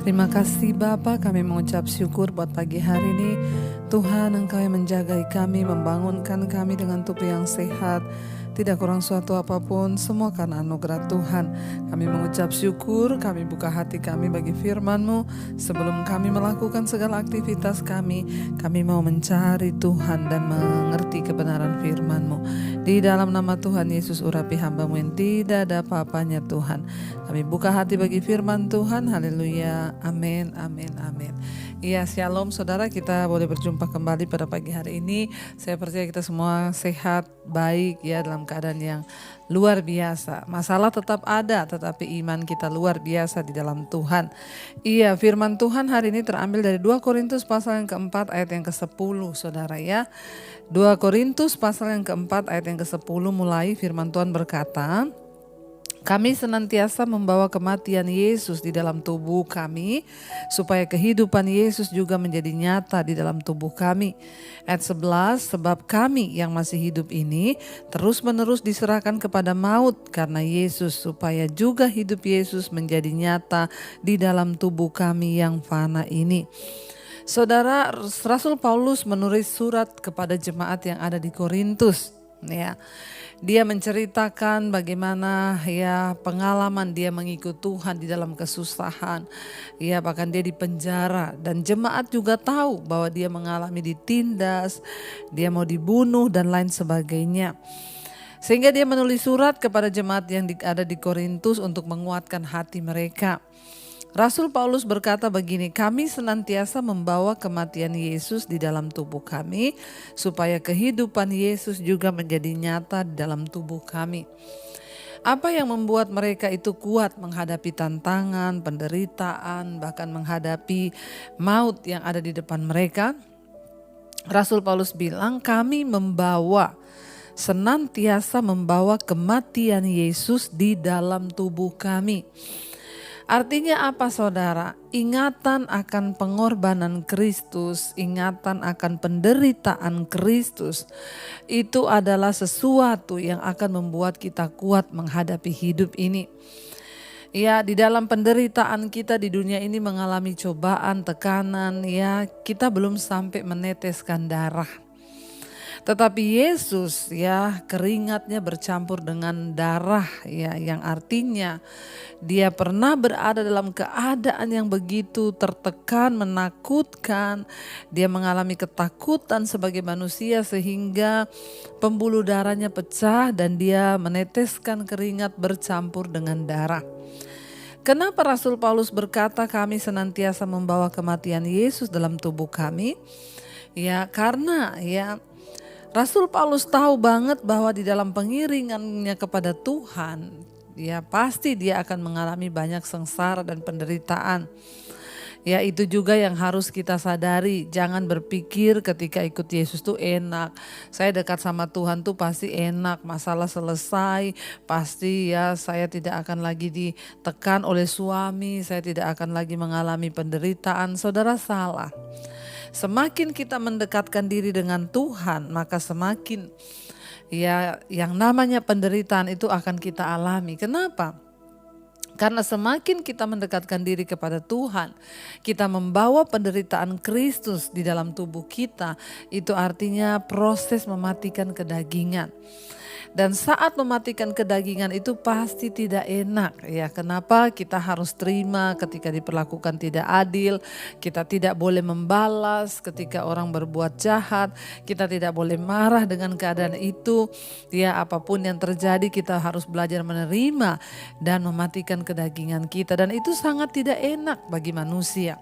Terima kasih Bapa, kami mengucap syukur buat pagi hari ini. Tuhan, Engkau yang menjagai kami, membangunkan kami dengan tubuh yang sehat. Tidak kurang suatu apapun, semua karena anugerah Tuhan. Kami mengucap syukur, kami buka hati kami bagi firman-Mu. Sebelum kami melakukan segala aktivitas kami mau mencari Tuhan dan mengerti kebenaran firman-Mu. Di dalam nama Tuhan Yesus urapi hamba-Mu yang tidak ada apa-apanya Tuhan. Kami buka hati bagi firman Tuhan, haleluya, amin, amin, amin. Iya, shalom saudara, kita boleh berjumpa kembali pada pagi hari ini. Saya percaya kita semua sehat, baik ya, dalam keadaan yang luar biasa. Masalah tetap ada, tetapi iman kita luar biasa di dalam Tuhan. Iya, firman Tuhan hari ini terambil dari 2 Korintus pasal yang keempat ayat yang ke-10 saudara ya. 2 Korintus pasal yang keempat ayat yang ke-10 mulai firman Tuhan berkata, kami senantiasa membawa kematian Yesus di dalam tubuh kami, supaya kehidupan Yesus juga menjadi nyata di dalam tubuh kami. Ayat 11, sebab kami yang masih hidup ini terus-menerus diserahkan kepada maut karena Yesus, supaya juga hidup Yesus menjadi nyata di dalam tubuh kami yang fana ini. Saudara, Rasul Paulus menulis surat kepada jemaat yang ada di Korintus, ya. Dia menceritakan bagaimana ya pengalaman dia mengikut Tuhan di dalam kesusahan. Ya, bahkan dia di penjara dan jemaat juga tahu bahwa dia mengalami ditindas, dia mau dibunuh dan lain sebagainya. Sehingga dia menulis surat kepada jemaat yang ada di Korintus untuk menguatkan hati mereka. Rasul Paulus berkata begini, kami senantiasa membawa kematian Yesus di dalam tubuh kami, supaya kehidupan Yesus juga menjadi nyata di dalam tubuh kami. Apa yang membuat mereka itu kuat menghadapi tantangan, penderitaan, bahkan menghadapi maut yang ada di depan mereka? Rasul Paulus bilang, kami senantiasa membawa kematian Yesus di dalam tubuh kami. Artinya apa saudara? Ingatan akan pengorbanan Kristus, ingatan akan penderitaan Kristus, itu adalah sesuatu yang akan membuat kita kuat menghadapi hidup ini. Ya, di dalam penderitaan kita di dunia ini mengalami cobaan, tekanan, ya kita belum sampai meneteskan darah. Tetapi Yesus ya keringatnya bercampur dengan darah ya, yang artinya dia pernah berada dalam keadaan yang begitu tertekan, menakutkan. Dia mengalami ketakutan sebagai manusia sehingga pembuluh darahnya pecah dan dia meneteskan keringat bercampur dengan darah. Kenapa Rasul Paulus berkata kami senantiasa membawa kematian Yesus dalam tubuh kami? Ya karena ya Rasul Paulus tahu banget bahwa di dalam pengiringannya kepada Tuhan, ya pasti dia akan mengalami banyak sengsara dan penderitaan. Ya itu juga yang harus kita sadari, jangan berpikir ketika ikut Yesus tuh enak. Saya dekat sama Tuhan tuh pasti enak, masalah selesai, pasti ya saya tidak akan lagi ditekan oleh suami, saya tidak akan lagi mengalami penderitaan. Saudara salah. Semakin kita mendekatkan diri dengan Tuhan, maka semakin ya yang namanya penderitaan itu akan kita alami. Kenapa? Karena semakin kita mendekatkan diri kepada Tuhan, kita membawa penderitaan Kristus di dalam tubuh kita. Itu artinya proses mematikan kedagingan. Dan saat mematikan kedagingan itu pasti tidak enak ya. Kenapa kita harus terima ketika diperlakukan tidak adil, kita tidak boleh membalas ketika orang berbuat jahat, kita tidak boleh marah dengan keadaan itu. Ya apapun yang terjadi kita harus belajar menerima dan mematikan kedagingan kita, dan itu sangat tidak enak bagi manusia.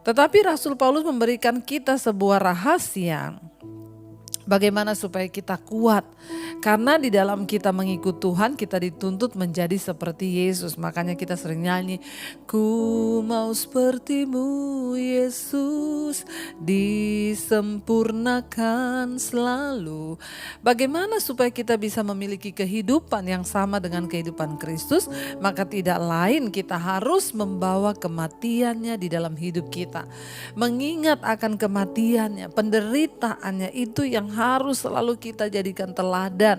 Tetapi Rasul Paulus memberikan kita sebuah rahasia bagaimana supaya kita kuat. Karena di dalam kita mengikut Tuhan, kita dituntut menjadi seperti Yesus. Makanya kita sering nyanyi, ku mau sepertimu Yesus, disempurnakan selalu. Bagaimana supaya kita bisa memiliki kehidupan yang sama dengan kehidupan Kristus? Maka tidak lain kita harus membawa kematiannya di dalam hidup kita. Mengingat akan kematiannya, penderitaannya, itu yang harus selalu kita jadikan teladan.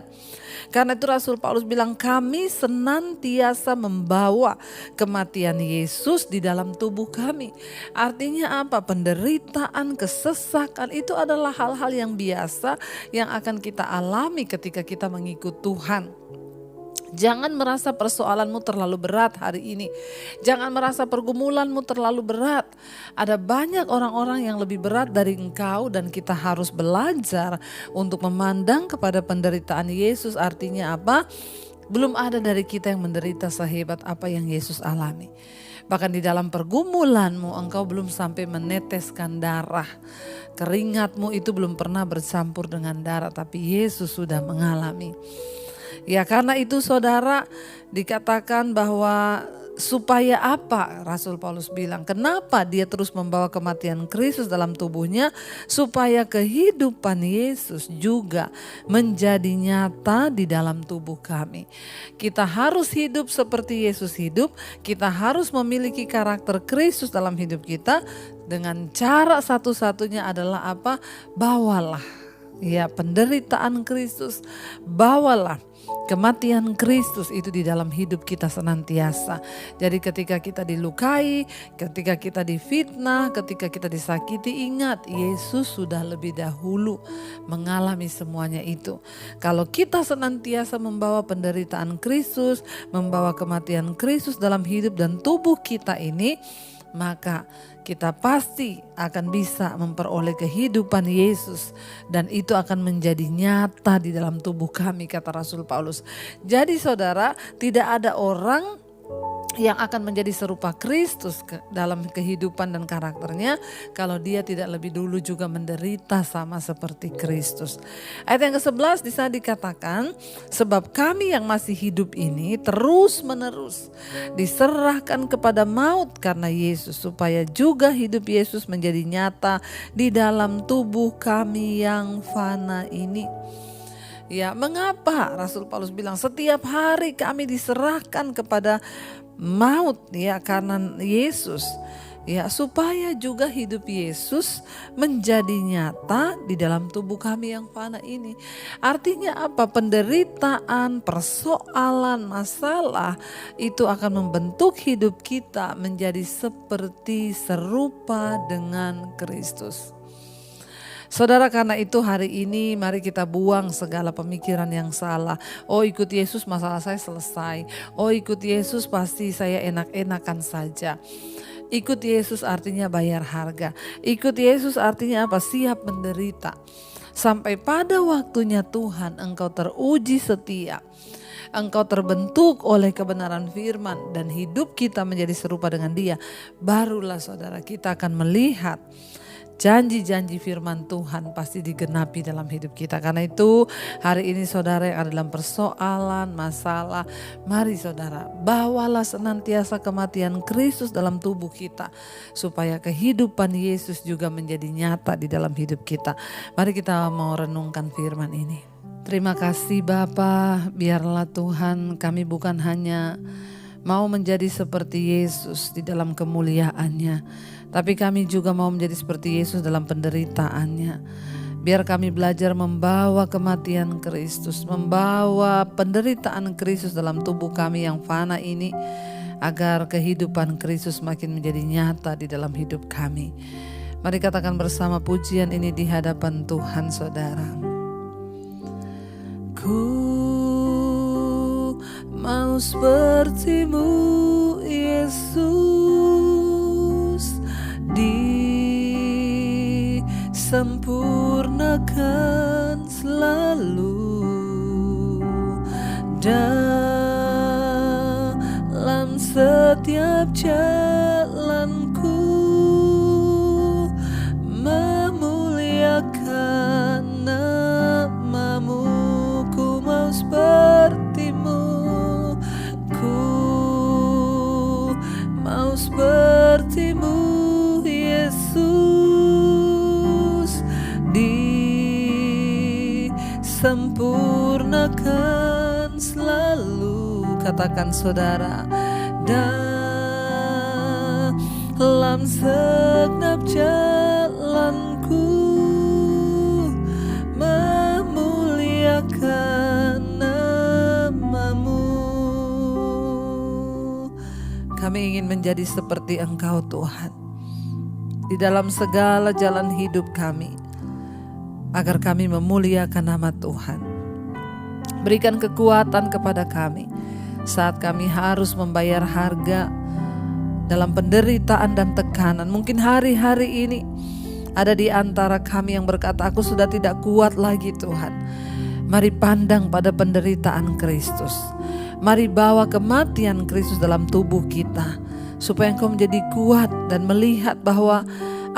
Karena itu Rasul Paulus bilang, kami senantiasa membawa kematian Yesus di dalam tubuh kami. Artinya apa? Penderitaan, kesesakan itu adalah hal-hal yang biasa yang akan kita alami ketika kita mengikut Tuhan. Jangan merasa persoalanmu terlalu berat hari ini. Jangan merasa pergumulanmu terlalu berat. Ada banyak orang-orang yang lebih berat dari engkau dan kita harus belajar untuk memandang kepada penderitaan Yesus. Artinya apa? Belum ada dari kita yang menderita sehebat apa yang Yesus alami. Bahkan di dalam pergumulanmu engkau belum sampai meneteskan darah. Keringatmu itu belum pernah bercampur dengan darah, tapi Yesus sudah mengalami. Ya, karena itu saudara, dikatakan bahwa supaya apa? Rasul Paulus bilang, kenapa dia terus membawa kematian Kristus dalam tubuhnya? Supaya kehidupan Yesus juga menjadi nyata di dalam tubuh kami. Kita harus hidup seperti Yesus hidup. Kita harus memiliki karakter Kristus dalam hidup kita. Dengan cara satu-satunya adalah apa? Bawalah ya penderitaan Kristus, bawalah kematian Kristus itu di dalam hidup kita senantiasa. Jadi ketika kita dilukai, ketika kita difitnah, ketika kita disakiti, ingat Yesus sudah lebih dahulu mengalami semuanya itu. Kalau kita senantiasa membawa penderitaan Kristus, membawa kematian Kristus dalam hidup dan tubuh kita ini, maka kita pasti akan bisa memperoleh kehidupan Yesus dan itu akan menjadi nyata di dalam tubuh kami, kata Rasul Paulus. Jadi saudara, tidak ada orang yang akan menjadi serupa Kristus dalam kehidupan dan karakternya kalau dia tidak lebih dulu juga menderita sama seperti Kristus. Ayat yang ke-11 di sana dikatakan, sebab kami yang masih hidup ini terus menerus diserahkan kepada maut karena Yesus, supaya juga hidup Yesus menjadi nyata di dalam tubuh kami yang fana ini. Ya, mengapa Rasul Paulus bilang setiap hari kami diserahkan kepada maut ya karena Yesus, ya supaya juga hidup Yesus menjadi nyata di dalam tubuh kami yang fana ini. Artinya apa? Penderitaan, persoalan, masalah itu akan membentuk hidup kita menjadi seperti serupa dengan Kristus. Saudara, karena itu hari ini mari kita buang segala pemikiran yang salah. Oh, ikut Yesus masalah saya selesai. Oh, ikut Yesus pasti saya enak-enakan saja. Ikut Yesus artinya bayar harga. Ikut Yesus artinya apa? Siap menderita. Sampai pada waktunya Tuhan engkau teruji setia. Engkau terbentuk oleh kebenaran firman dan hidup kita menjadi serupa dengan Dia. Barulah saudara kita akan melihat janji-janji firman Tuhan pasti digenapi dalam hidup kita. Karena itu hari ini saudara yang ada dalam persoalan, masalah, mari saudara bawalah senantiasa kematian Kristus dalam tubuh kita. Supaya kehidupan Yesus juga menjadi nyata di dalam hidup kita. Mari kita mau renungkan firman ini. Terima kasih Bapa, biarlah Tuhan kami bukan hanya mau menjadi seperti Yesus di dalam kemuliaannya, tapi kami juga mau menjadi seperti Yesus dalam penderitaannya. Biar kami belajar membawa kematian Kristus, membawa penderitaan Kristus dalam tubuh kami yang fana ini, agar kehidupan Kristus makin menjadi nyata di dalam hidup kami. Mari katakan bersama pujian ini di hadapan Tuhan saudara. Ku mau seperti-Mu Yesus, disempurnakan selalu dalam setiap jalanku, memuliakan nama-Mu. Ku mau seperti-Mu, ku mau seperti-Mu Yesus, disempurnakan selalu. Katakan saudara, dalam segenap jalanku, Kami ingin menjadi seperti Engkau Tuhan di dalam segala jalan hidup kami, agar kami memuliakan nama Tuhan. Berikan kekuatan kepada kami saat kami harus membayar harga dalam penderitaan dan tekanan. Mungkin hari-hari ini ada di antara kami yang berkata, aku sudah tidak kuat lagi Tuhan. Mari pandang pada penderitaan Kristus. Mari bawa kematian Kristus dalam tubuh kita, supaya Engkau menjadi kuat dan melihat bahwa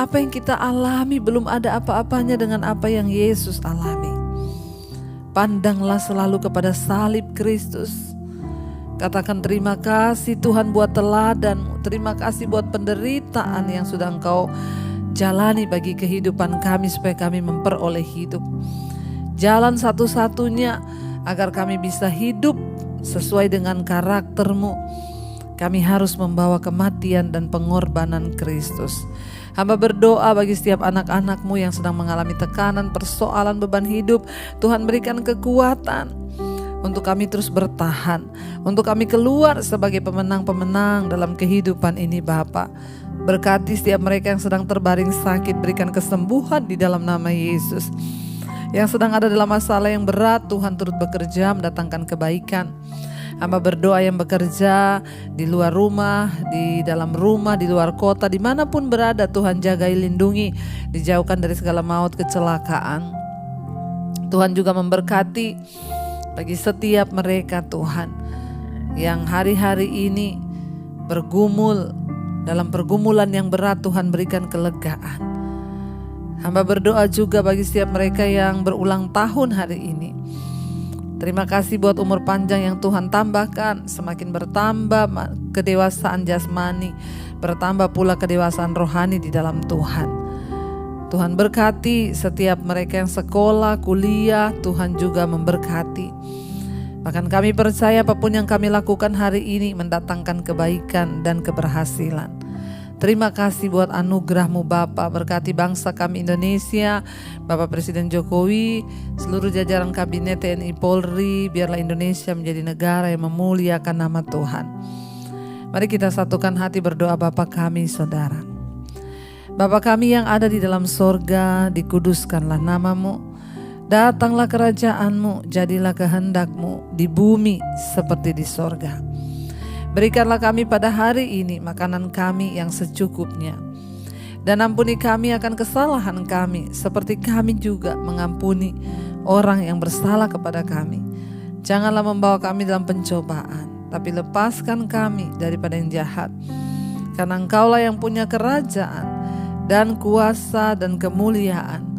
apa yang kita alami belum ada apa-apanya dengan apa yang Yesus alami. Pandanglah selalu kepada salib Kristus. Katakan terima kasih Tuhan buat teladan-Mu. Terima kasih buat penderitaan yang sudah Engkau jalani bagi kehidupan kami, supaya kami memperoleh hidup. Jalan satu-satunya agar kami bisa hidup sesuai dengan karakter-Mu, kami harus membawa kematian dan pengorbanan Kristus. Hamba berdoa bagi setiap anak-anak-Mu yang sedang mengalami tekanan, persoalan, beban hidup. Tuhan berikan kekuatan untuk kami terus bertahan, untuk kami keluar sebagai pemenang-pemenang dalam kehidupan ini Bapa. Berkati setiap mereka yang sedang terbaring sakit, berikan kesembuhan di dalam nama Yesus. Yang sedang ada dalam masalah yang berat, Tuhan turut bekerja mendatangkan kebaikan. Hamba berdoa yang bekerja di luar rumah, di dalam rumah, di luar kota, dimanapun berada, Tuhan jagai, lindungi, dijauhkan dari segala maut, kecelakaan. Tuhan juga memberkati bagi setiap mereka Tuhan yang hari-hari ini bergumul dalam pergumulan yang berat, Tuhan berikan kelegaan. Hamba berdoa juga bagi setiap mereka yang berulang tahun hari ini. Terima kasih buat umur panjang yang Tuhan tambahkan, semakin bertambah kedewasaan jasmani, bertambah pula kedewasaan rohani di dalam Tuhan. Tuhan berkati setiap mereka yang sekolah, kuliah, Tuhan juga memberkati. Bahkan kami percaya apapun yang kami lakukan hari ini mendatangkan kebaikan dan keberhasilan. Terima kasih buat anugerah-Mu Bapa. Berkati bangsa kami Indonesia, Bapak Presiden Jokowi, seluruh jajaran Kabinet TNI Polri. Biarlah Indonesia menjadi negara yang memuliakan nama Tuhan. Mari kita satukan hati berdoa. Bapa kami, Saudara. Bapa kami yang ada di dalam sorga, dikuduskanlah nama-Mu. Datanglah kerajaan-Mu, jadilah kehendak-Mu di bumi seperti di sorga. Berikanlah kami pada hari ini makanan kami yang secukupnya. Dan ampuni kami akan kesalahan kami, seperti kami juga mengampuni orang yang bersalah kepada kami. Janganlah membawa kami dalam pencobaan, tapi lepaskan kami daripada yang jahat. Karena Engkaulah yang punya kerajaan dan kuasa dan kemuliaan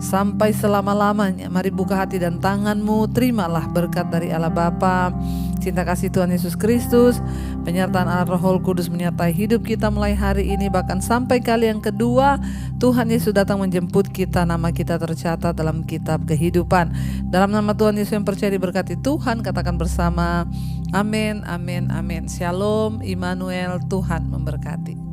sampai selama-lamanya. Mari buka hati dan tangan-Mu, terimalah berkat dari Allah Bapa, cinta kasih Tuhan Yesus Kristus, penyertaan Allah Roh Kudus menyertai hidup kita mulai hari ini, bahkan sampai kali yang kedua Tuhan Yesus datang menjemput kita. Nama kita tercatat dalam kitab kehidupan. Dalam nama Tuhan Yesus yang percaya diberkati Tuhan, katakan bersama, amin, amin, amin. Shalom, Immanuel, Tuhan memberkati.